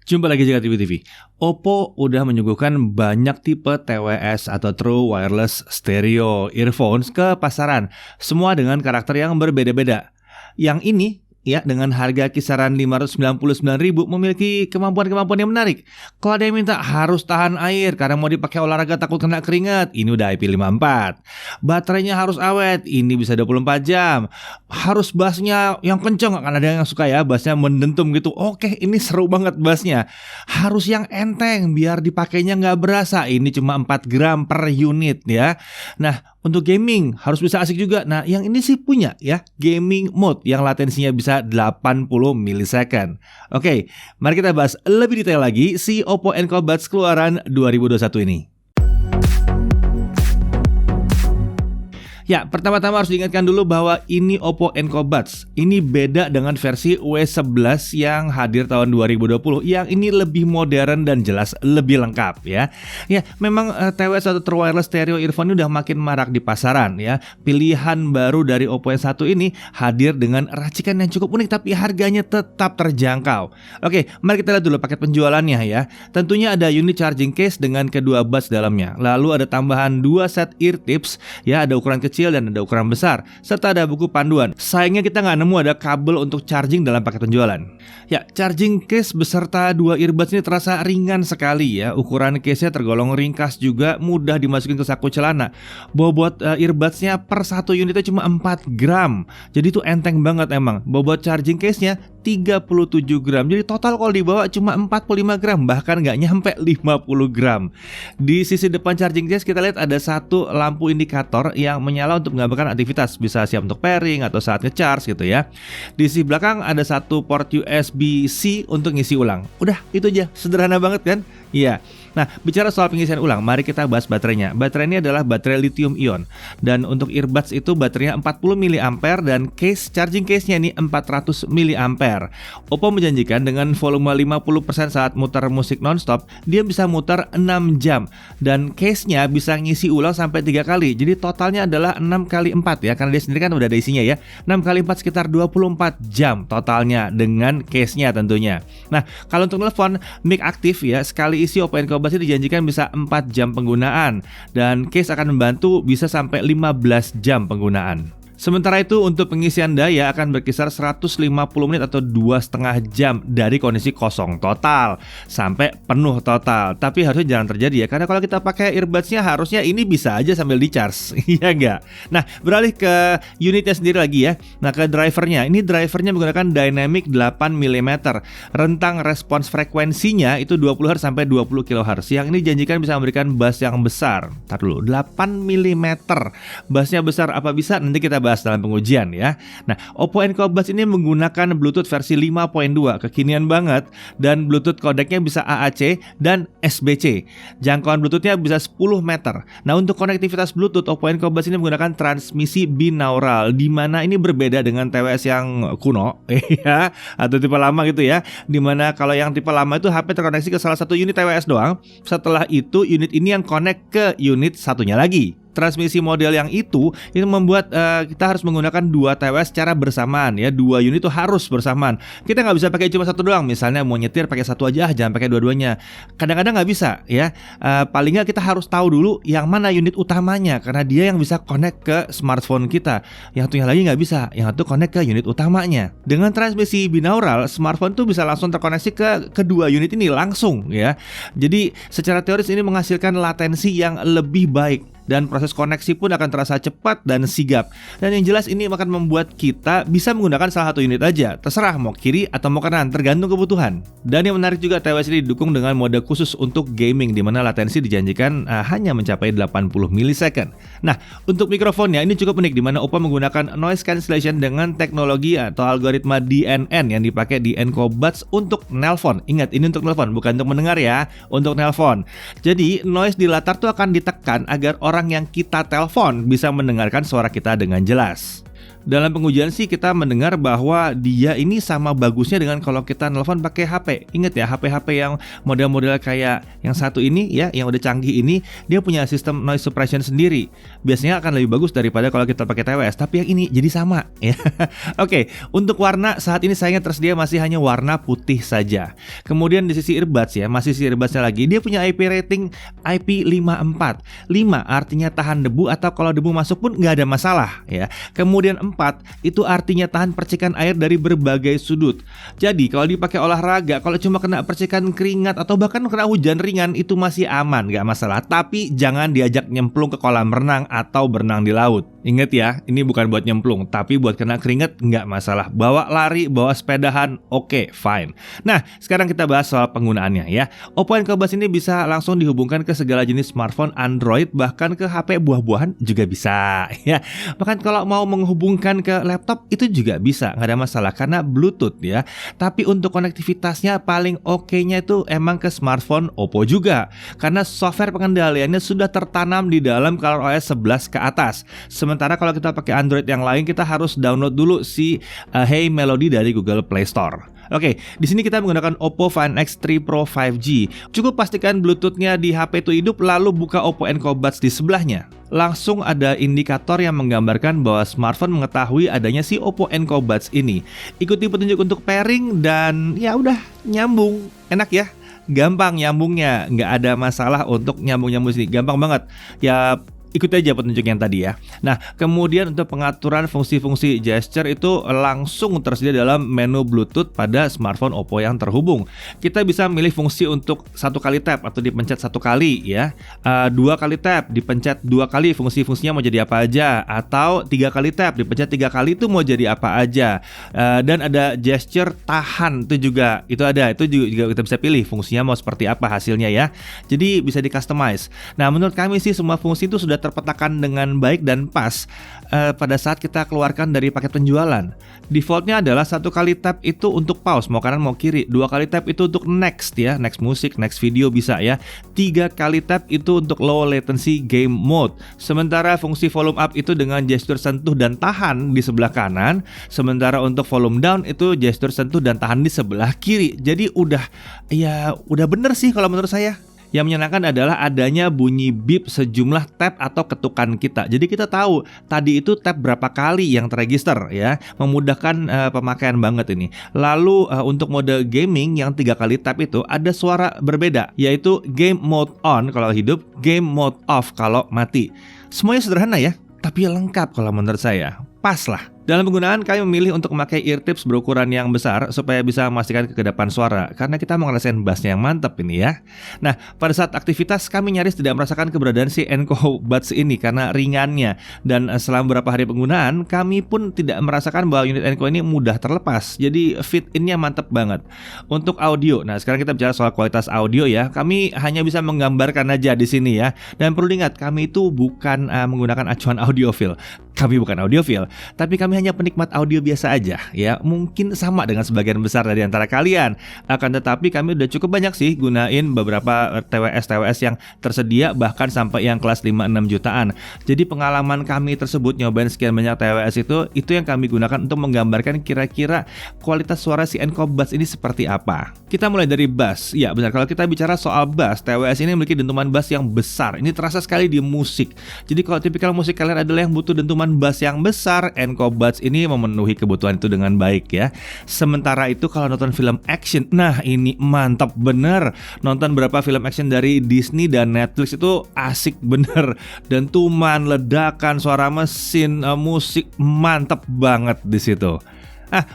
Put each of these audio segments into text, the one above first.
Jumpa lagi Jagat TV. Oppo udah menyuguhkan banyak tipe TWS atau True Wireless Stereo Earphones ke pasaran, semua dengan karakter yang berbeda-beda. Yang ini ya dengan harga kisaran 599.000 memiliki kemampuan-kemampuan yang menarik. Kalau ada yang minta harus tahan air karena mau dipakai olahraga takut kena keringat, ini udah IP54. Baterainya harus awet, ini bisa 24 jam. Harus bassnya yang kenceng, kan ada yang suka ya bassnya mendentum gitu. Oke, ini seru banget bassnya. Harus yang enteng biar dipakainya nggak berasa. Ini cuma 4 gram per unit ya. Nah, untuk gaming harus bisa asik juga. Nah, yang ini sih punya ya gaming mode yang latensinya bisa 80 milisecond. Oke, mari kita bahas lebih detail lagi si Oppo Enco Buds keluaran 2021 ini. Ya, pertama-tama harus diingatkan dulu bahwa ini Oppo Enco Buds. Ini beda dengan versi W11 yang hadir tahun 2020. Yang ini lebih modern dan jelas lebih lengkap ya. Ya, memang TWS atau True Wireless Stereo Earphone ini udah makin marak di pasaran ya. Pilihan baru dari Oppo N1 ini hadir dengan racikan yang cukup unik tapi harganya tetap terjangkau. Oke, mari kita lihat dulu paket penjualannya ya. Tentunya ada unit charging case dengan kedua buds dalamnya. Lalu ada tambahan 2 set ear tips ya, ada ukuran kecil dan ada ukuran besar, serta ada buku panduan. Sayangnya kita nggak nemu ada kabel untuk charging dalam paket penjualan. Ya, charging case beserta 2 earbuds ini terasa ringan sekali ya. Ukuran case-nya tergolong ringkas juga, mudah dimasukin ke saku celana. Bobot earbuds-nya per satu unitnya cuma 4 gram. Jadi itu enteng banget emang. Bobot charging case-nya 37 gram. Jadi total kalau dibawa cuma 45 gram, bahkan nggak nyampe 50 gram. Di sisi depan charging case kita lihat ada satu lampu indikator yang menyala untuk mengabarkan aktivitas, bisa siap untuk pairing atau saat nge-charge gitu ya. Di sisi belakang ada satu port USB-C untuk ngisi ulang. Udah, itu aja. Sederhana banget kan? Iya. Nah, bicara soal pengisian ulang, mari kita bahas baterainya. Baterai ini adalah baterai lithium ion. Dan untuk earbuds itu baterainya 40 mAh dan charging case-nya ini 400 mAh. Oppo menjanjikan dengan volume 50% saat muter musik nonstop, dia bisa muter 6 jam. Dan case-nya bisa ngisi ulang sampai 3 kali. Jadi totalnya adalah 6 kali 4 ya, karena dia sendiri kan udah ada isinya ya. 6 kali 4 sekitar 24 jam totalnya dengan case-nya tentunya. Nah, kalau untuk telepon mic aktif ya, sekali isi Oppo Enco Buds dijanjikan bisa 4 jam penggunaan dan case akan membantu bisa sampai 15 jam penggunaan. Sementara itu untuk pengisian daya akan berkisar 150 menit atau 2,5 jam dari kondisi kosong total sampai penuh total. Tapi harusnya jangan terjadi ya, karena kalau kita pakai earbudsnya harusnya ini bisa aja sambil di charge. Iya enggak? Nah, beralih ke unitnya sendiri lagi ya. Nah, ke drivernya. Ini drivernya menggunakan Dynamic 8 mm. Rentang respons frekuensinya itu 20 Hz sampai 20 kHz. Yang ini dijanjikan bisa memberikan bass yang besar. Ntar dulu, 8 mm. Bassnya besar apa bisa? Nanti kita bahas dalam pengujian ya. Nah, Oppo Enco Buds ini menggunakan Bluetooth versi 5.2, kekinian banget, dan Bluetooth kodeknya bisa AAC dan SBC. Jangkauan Bluetoothnya bisa 10 meter. Nah, untuk konektivitas Bluetooth, Oppo Enco Buds ini menggunakan transmisi binaural, di mana ini berbeda dengan TWS yang kuno ya, atau tipe lama gitu ya. Di mana kalau yang tipe lama itu HP terkoneksi ke salah satu unit TWS doang. Setelah itu unit ini yang connect ke unit satunya lagi. Transmisi model yang itu membuat kita harus menggunakan 2 TWS secara bersamaan ya. 2 unit itu harus bersamaan. Kita nggak bisa pakai cuma satu doang. Misalnya mau nyetir pakai satu aja, jangan pakai dua-duanya. Kadang-kadang nggak bisa ya. Paling nggak kita harus tahu dulu yang mana unit utamanya, karena dia yang bisa connect ke smartphone kita. Yang satunya lagi nggak bisa, yang satu connect ke unit utamanya. Dengan transmisi binaural, smartphone tuh bisa langsung terkoneksi ke kedua unit ini langsung ya. Jadi secara teoris ini menghasilkan latensi yang lebih baik. Dan proses koneksi pun akan terasa cepat dan sigap. Dan yang jelas ini akan membuat kita bisa menggunakan salah satu unit aja. Terserah mau kiri atau mau kanan, tergantung kebutuhan. Dan yang menarik juga, TWS ini didukung dengan mode khusus untuk gaming, di mana latensi dijanjikan hanya mencapai 80 milisecond. Nah, untuk mikrofonnya ini cukup unik, di mana Oppo menggunakan noise cancellation dengan teknologi atau algoritma DNN yang dipakai di Enco Buds untuk nelpon. Ingat, ini untuk nelpon, bukan untuk mendengar ya, untuk nelpon. Jadi noise di latar tuh akan ditekan agar orang yang kita telepon bisa mendengarkan suara kita dengan jelas. Dalam pengujian sih kita mendengar bahwa dia ini sama bagusnya dengan kalau kita nelpon pakai HP. Ingat ya, HP-HP yang model-model kayak yang satu ini ya, yang udah canggih ini, dia punya sistem noise suppression sendiri. Biasanya akan lebih bagus daripada kalau kita pakai TWS, tapi yang ini jadi sama ya. Oke, untuk warna saat ini sayangnya tersedia masih hanya warna putih saja. Kemudian di sisi earbuds ya, masih sisi earbudsnya lagi, dia punya IP rating IP54. 5 artinya tahan debu atau kalau debu masuk pun nggak ada masalah ya. Kemudian 4 itu artinya tahan percikan air dari berbagai sudut. Jadi kalau dipakai olahraga, kalau cuma kena percikan keringat atau bahkan kena hujan ringan itu masih aman, nggak masalah. Tapi jangan diajak nyemplung ke kolam renang atau berenang di laut. Ingat ya, ini bukan buat nyemplung, tapi buat kena keringat nggak masalah. Bawa lari, bawa sepedahan, oke, fine. Nah, sekarang kita bahas soal penggunaannya ya. Oppo Enco Buds ini bisa langsung dihubungkan ke segala jenis smartphone Android, bahkan ke HP buah-buahan juga bisa ya. Bahkan kalau mau menghubungkan ke laptop itu juga bisa, nggak ada masalah karena Bluetooth ya. Tapi untuk konektivitasnya paling oke-nya itu emang ke smartphone Oppo juga, karena software pengendaliannya sudah tertanam di dalam ColorOS 11 ke atas. Sementara kalau kita pakai Android yang lain, kita harus download dulu si Hey Melody dari Google Play Store. Oke, di sini kita menggunakan Oppo Find X3 Pro 5G. Cukup pastikan Bluetooth-nya di HP itu hidup, lalu buka Oppo Enco Buds di sebelahnya. Langsung ada indikator yang menggambarkan bahwa smartphone mengetahui adanya si Oppo Enco Buds ini. Ikuti petunjuk untuk pairing dan ya udah nyambung. Enak ya? Gampang nyambungnya, nggak ada masalah untuk nyambung-nyambung sini. Gampang banget. Ya ikuti aja petunjuk yang tadi ya. Nah, kemudian untuk pengaturan fungsi-fungsi gesture itu langsung tersedia dalam menu Bluetooth pada smartphone Oppo yang terhubung. Kita bisa milih fungsi untuk 1 kali tap atau dipencet 1 kali ya. 2 kali tap, dipencet 2 kali, fungsi-fungsinya mau jadi apa aja. Atau 3 kali tap, dipencet 3 kali itu mau jadi apa aja. Dan ada gesture tahan itu juga. Itu ada, itu juga kita bisa pilih fungsinya mau seperti apa hasilnya ya. Jadi bisa di customize. Nah, menurut kami sih semua fungsi itu sudah terpetakan dengan baik dan pas pada saat kita keluarkan dari paket penjualan. Defaultnya adalah 1 kali tap itu untuk pause, mau kanan mau kiri. 2 kali tap itu untuk next ya, next musik, next video bisa ya. 3 kali tap itu untuk low latency game mode. Sementara fungsi volume up itu dengan gestur sentuh dan tahan di sebelah kanan. Sementara untuk volume down itu gestur sentuh dan tahan di sebelah kiri. Jadi udah bener sih kalau menurut saya. Yang menyenangkan adalah adanya bunyi beep sejumlah tab atau ketukan kita. Jadi kita tahu tadi itu tab berapa kali yang terregister ya. Memudahkan pemakaian banget ini. Lalu untuk mode gaming yang 3 kali tab itu ada suara berbeda, yaitu game mode on kalau hidup, game mode off kalau mati. Semuanya sederhana ya, tapi lengkap kalau menurut saya. Pas lah. Dalam penggunaan kami memilih untuk memakai ear tips berukuran yang besar supaya bisa memastikan kekedapan suara, karena kita mau ngerasain bassnya yang mantap ini ya. Nah, pada saat aktivitas kami nyaris tidak merasakan keberadaan si Enco Buds ini karena ringannya. Dan selama beberapa hari penggunaan kami pun tidak merasakan bahwa unit Enco ini mudah terlepas. Jadi fit in-nya mantap banget. Untuk audio, nah sekarang kita bicara soal kualitas audio ya. Kami hanya bisa menggambarkan aja di sini ya. Dan perlu diingat, kami itu bukan menggunakan acuan audiophile. Kami bukan audiophile, tapi kami hanya penikmat audio biasa aja ya. Mungkin sama dengan sebagian besar dari antara kalian. Akan tetapi kami udah cukup banyak sih gunain beberapa TWS yang tersedia, bahkan sampai yang kelas 5-6 jutaan. Jadi pengalaman kami tersebut nyobain sekian banyak TWS itu yang kami gunakan untuk menggambarkan kira-kira kualitas suara si Enco Buds ini seperti apa. Kita mulai dari bass. Ya benar, kalau kita bicara soal bass, TWS ini memiliki dentuman bass yang besar. Ini terasa sekali di musik. Jadi kalau tipikal musik kalian adalah yang butuh dentuman bass yang besar, Enco Buds ini memenuhi kebutuhan itu dengan baik ya. Sementara itu kalau nonton film action, nah ini mantap bener. Nonton berapa film action dari Disney dan Netflix itu asik bener. Dentuman, ledakan, suara mesin, musik mantap banget di situ.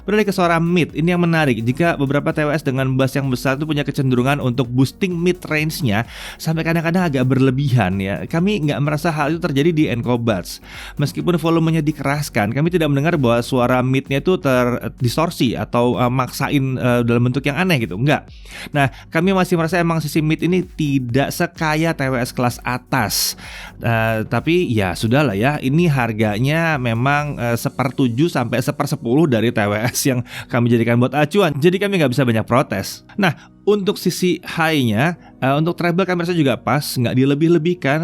Beralih ke suara mid, ini yang menarik. Jika beberapa TWS dengan bass yang besar itu punya kecenderungan untuk boosting mid range-nya sampai kadang-kadang agak berlebihan ya. Kami nggak merasa hal itu terjadi di Enco Buds. Meskipun volumenya dikeraskan, kami tidak mendengar bahwa suara mid-nya itu terdistorsi atau maksain dalam bentuk yang aneh gitu. Enggak. Nah, kami masih merasa emang sisi mid ini tidak sekaya TWS kelas atas. Tapi ya sudahlah ya, ini harganya memang 1/7 sampai 1/10 dari TWS TWS yang kami jadikan buat acuan, jadi kami nggak bisa banyak protes. Nah, untuk sisi high-nya, untuk treble kami rasa juga pas, nggak dilebih-lebihkan,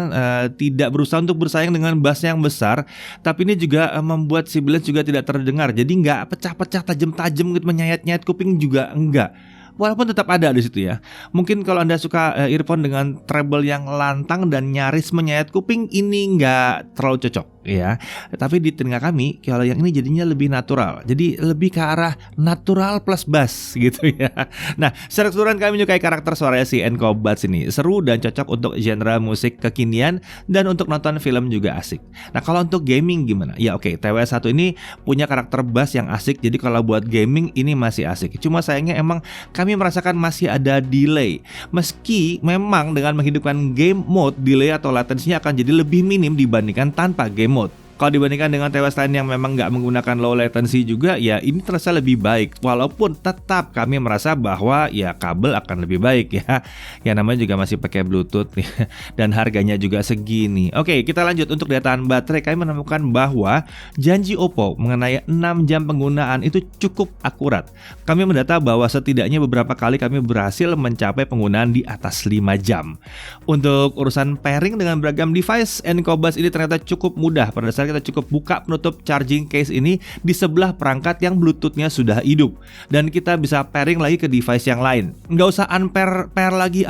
tidak berusaha untuk bersaing dengan bass yang besar, tapi ini juga membuat si balance juga tidak terdengar, jadi nggak pecah-pecah tajam-tajam gitu, menyayat-nyayat kuping juga enggak. Walaupun tetap ada di situ ya. Mungkin kalau Anda suka earphone dengan treble yang lantang dan nyaris menyayat kuping, ini nggak terlalu cocok ya. Tapi di telinga kami, kalau yang ini jadinya lebih natural. Jadi lebih ke arah natural plus bass gitu ya. Nah, secara keseluruhan kami menyukai karakter suaranya si Enco Buds ini. Seru dan cocok untuk genre musik kekinian, dan untuk nonton film juga asik. Nah, kalau untuk gaming gimana? Ya oke, TWS 1 ini punya karakter bass yang asik. Jadi kalau buat gaming ini masih asik. Cuma sayangnya emang kami merasakan masih ada delay. Meski memang dengan menghidupkan game mode, delay atau latensinya akan jadi lebih minim dibandingkan tanpa game mode. Kalau dibandingkan dengan TWS lain yang memang nggak menggunakan low latency juga, ya ini terasa lebih baik. Walaupun tetap kami merasa bahwa ya kabel akan lebih baik ya. Ya namanya juga masih pakai Bluetooth nih. Dan harganya juga segini. Oke, kita lanjut. Untuk daya tahan baterai, kami menemukan bahwa janji Oppo mengenai 6 jam penggunaan itu cukup akurat. Kami mendata bahwa setidaknya beberapa kali kami berhasil mencapai penggunaan di atas 5 jam. Untuk urusan pairing dengan beragam device, Enco Buds ini ternyata cukup mudah. Pada dasarnya kita cukup buka penutup charging case ini di sebelah perangkat yang Bluetooth-nya sudah hidup, dan kita bisa pairing lagi ke device yang lain. Nggak usah unpair lagi,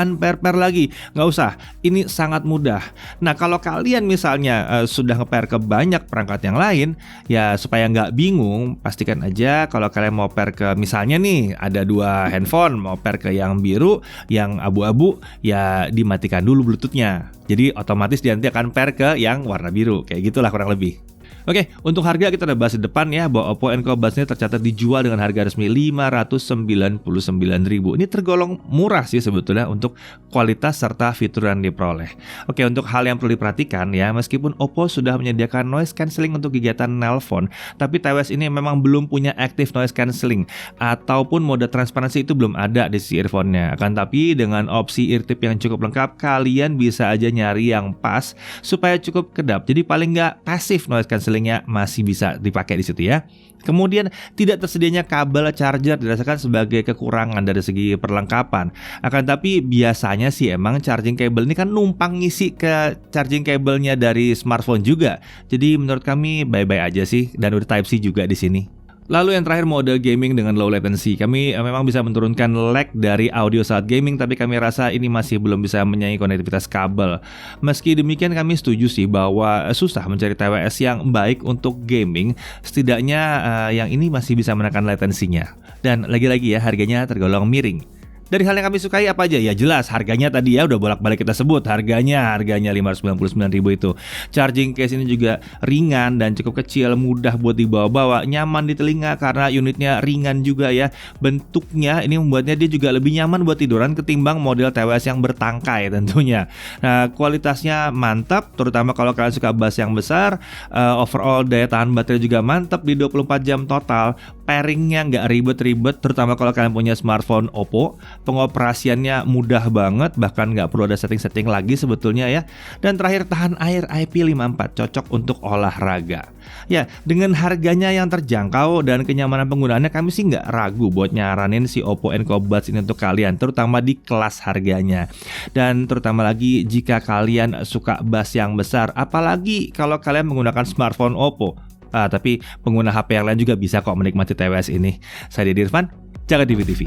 nggak usah. Ini sangat mudah. Nah, kalau kalian misalnya sudah nge-pair ke banyak perangkat yang lain, ya supaya nggak bingung, pastikan aja kalau kalian mau pair ke, misalnya nih ada 2 handphone, mau pair ke yang biru, yang abu-abu, ya dimatikan dulu Bluetooth-nya. Jadi otomatis dia nanti akan pair ke yang warna biru. Kayak gitulah kurang lebih. Oke, untuk harga kita udah bahas di depan ya, bahwa Oppo Enco Buds ini tercatat dijual dengan harga resmi Rp599.000. Ini tergolong murah sih sebetulnya untuk kualitas serta fitur yang diperoleh. Oke, untuk hal yang perlu diperhatikan ya, meskipun Oppo sudah menyediakan noise cancelling untuk kegiatan nelpon, tapi TWS ini memang belum punya active noise cancelling ataupun mode transparansi, itu belum ada di sisi earphone-nya. Akan tapi dengan opsi ear tip yang cukup lengkap, kalian bisa aja nyari yang pas supaya cukup kedap. Jadi paling nggak passive noise cancelling masih bisa dipakai di situ ya. Kemudian tidak tersedianya kabel charger dirasakan sebagai kekurangan dari segi perlengkapan. Akan tapi biasanya sih emang charging cable ini kan numpang ngisi ke charging cable-nya dari smartphone juga. Jadi menurut kami bye-bye aja sih, dan udah Type-C juga di sini. Lalu yang terakhir, mode gaming dengan low latency. Kami memang bisa menurunkan lag dari audio saat gaming, tapi kami rasa ini masih belum bisa menyaingi konektivitas kabel. Meski demikian, kami setuju sih bahwa susah mencari TWS yang baik untuk gaming. Setidaknya yang ini masih bisa menekan latensinya. Dan lagi-lagi ya, harganya tergolong miring. Dari hal yang kami sukai apa aja? Ya jelas harganya tadi ya udah bolak-balik kita sebut. Harganya Rp599.000 itu. Charging case ini juga ringan dan cukup kecil, mudah buat dibawa-bawa, nyaman di telinga karena unitnya ringan juga ya. Bentuknya ini membuatnya dia juga lebih nyaman buat tiduran ketimbang model TWS yang bertangkai tentunya. Nah, kualitasnya mantap, terutama kalau kalian suka bass yang besar. Overall daya tahan baterai juga mantap di 24 jam total. Pairingnya nggak ribet-ribet, terutama kalau kalian punya smartphone Oppo. Pengoperasiannya mudah banget, bahkan nggak perlu ada setting-setting lagi sebetulnya ya. Dan terakhir, tahan air IP54, cocok untuk olahraga. Ya, dengan harganya yang terjangkau dan kenyamanan penggunaannya, kami sih nggak ragu buat nyaranin si Oppo Enco Buds ini untuk kalian, terutama di kelas harganya. Dan terutama lagi jika kalian suka bass yang besar, apalagi kalau kalian menggunakan smartphone Oppo. Tapi pengguna HP yang lain juga bisa kok menikmati TWS ini. Saya Deddy Irfan, jaga TV TV.